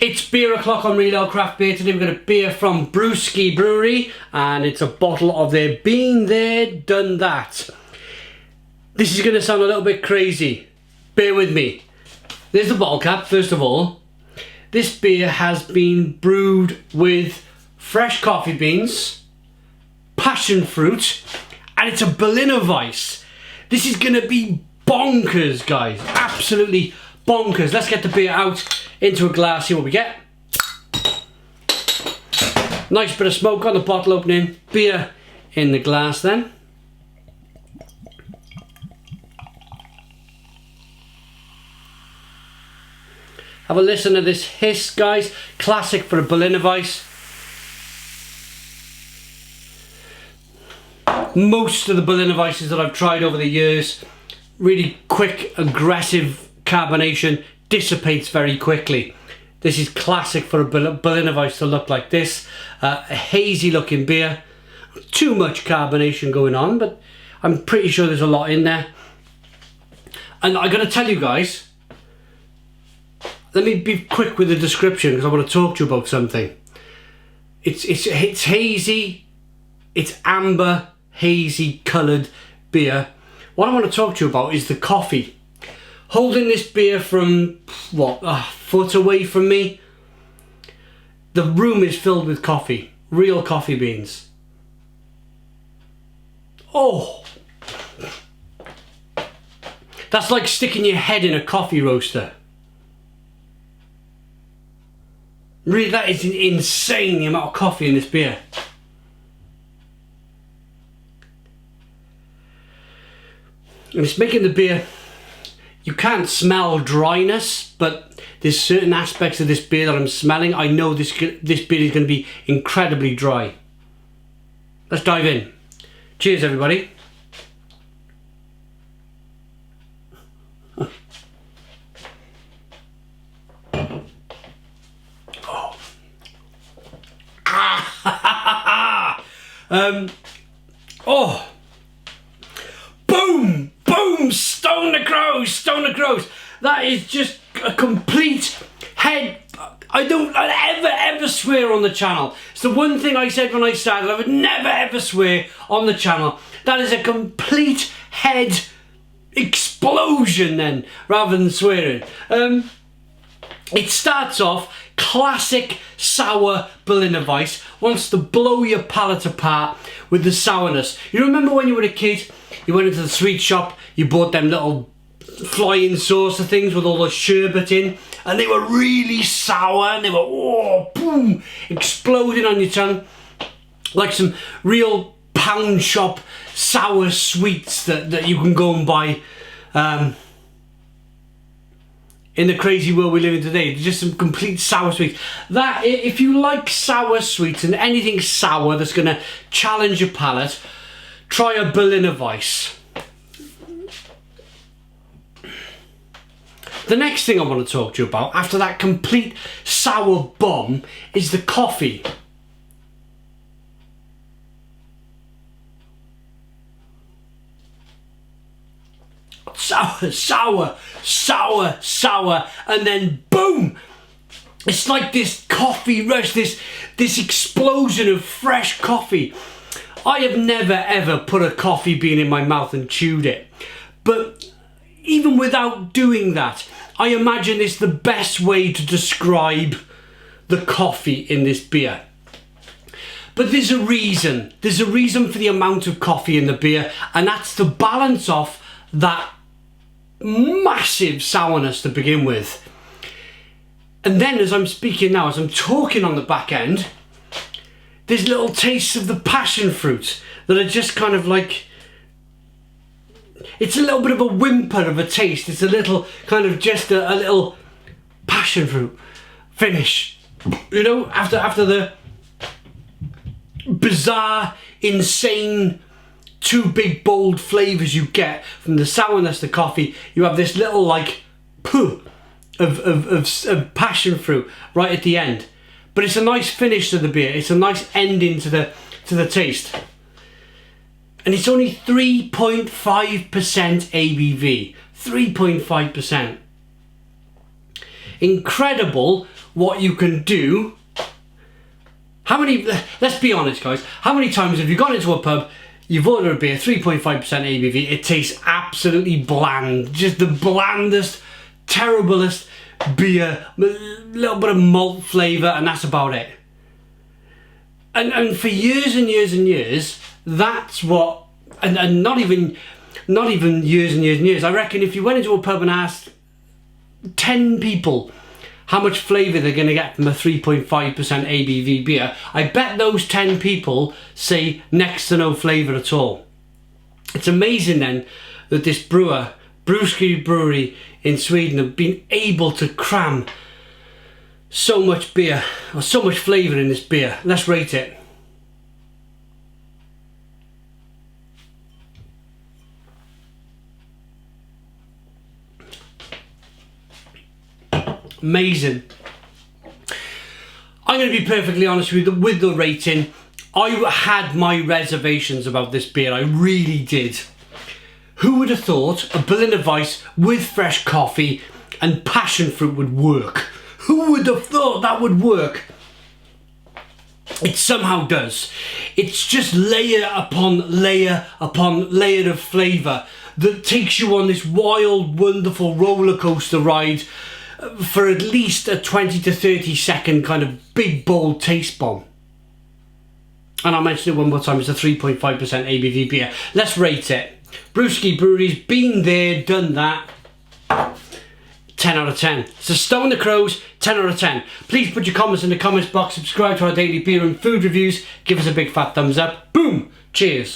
It's beer o'clock on Real Ale Craft Beer. Today we've got a beer from Brewski Brewery and it's a bottle of their Been There, Done That. This is going to sound a little bit crazy. Bear with me. There's the bottle cap, first of all. This beer has been brewed with fresh coffee beans, passion fruit, and it's a Berliner Weisse. This is going to be bonkers, guys. Absolutely bonkers. Let's get the beer out into a glass, see what we get. Nice bit of smoke on the bottle opening. Beer in the glass then. Have a listen to this hiss, guys. Classic for a Berliner Weisse. Most of the Berliner Weisses that I've tried over the years, really quick, aggressive carbonation, dissipates very quickly. This is classic for a Berliner Weisse to look like this. A hazy looking beer. Too much carbonation going on, but I'm pretty sure there's a lot in there. And I gotta tell you guys, let me be quick with the description because I want to talk to you about something. It's hazy, it's amber, hazy coloured beer. What I want to talk to you about is the coffee. Holding this beer from, what, a foot away from me, the room is filled with coffee, real coffee beans. Oh, that's like sticking your head in a coffee roaster. Really, that is insane, the amount of coffee in this beer. And it's making the beer, you can't smell dryness, but there's certain aspects of this beer that I'm smelling. I know this beer is going to be incredibly dry. Let's dive in. Cheers, everybody. Oh, boom, boom, stone the crows, stone the crows. That is just a complete head. I don't ever swear on the channel. It's the one thing I said when I started. I would never ever swear on the channel. That is a complete head explosion then, rather than swearing. It starts off classic sour Berliner Weisse, wants to blow your palate apart with the sourness. You remember when you were a kid, you went into the sweet shop, you bought them little flying saucer things with all the sherbet in, and they were really sour, and they were, oh, boom, exploding on your tongue, like some real pound shop sour sweets that you can go and buy in the crazy world we live in today. Just some complete sour sweets. That, if you like sour sweets and anything sour that's going to challenge your palate, try a Berliner Weisse. The next thing I want to talk to you about, after that complete sour bomb, is the coffee. Sour, sour, sour, sour, and then boom! It's like this coffee rush, this explosion of fresh coffee. I have never ever put a coffee bean in my mouth and chewed it, but even without doing that, I imagine it's the best way to describe the coffee in this beer. But there's a reason for the amount of coffee in the beer, and that's to balance off that massive sourness to begin with. And then as I'm speaking now, as I'm talking on the back end, there's little tastes of the passion fruit that are just kind of like, it's a little bit of a whimper of a taste. It's a little kind of just a little passion fruit finish, you know, after the bizarre, insane, two big bold flavours you get from the sourness of the coffee. You have this little like pooh of passion fruit right at the end, but it's a nice finish to the beer. It's a nice ending to the taste, and it's only 3.5% ABV. 3.5%. Incredible what you can do. How many, let's be honest guys, how many times have you gone into a pub, you've ordered a beer, 3.5% ABV, it tastes absolutely bland, just the blandest, terriblest beer, a little bit of malt flavour, and that's about it. And for years and years and years, that's what, and not even years and years and years, I reckon if you went into a pub and asked 10 people how much flavour they're going to get from a 3.5% ABV beer, I bet those 10 people say next to no flavour at all. It's amazing then that this brewer, Brewski brewery in Sweden, have been able to cram so much beer, or so much flavour in this beer. Let's rate it. Amazing. I'm going to be perfectly honest with the rating. I had my reservations about this beer, I really did. Who would have thought a Berliner Weisse with fresh coffee and passion fruit would work? Who would have thought that would work? It somehow does. It's just layer upon layer upon layer of flavour that takes you on this wild, wonderful roller coaster ride for at least a 20 to 30 second kind of big bold taste bomb. And I'll mention it one more time, it's a 3.5% ABV beer. Let's rate it. Brewski Brewery's been there, done that. 10 out of 10. It's a Stone the Crows, 10 out of 10. Please put your comments in the comments box, subscribe to our daily beer and food reviews, give us a big fat thumbs up. Boom! Cheers.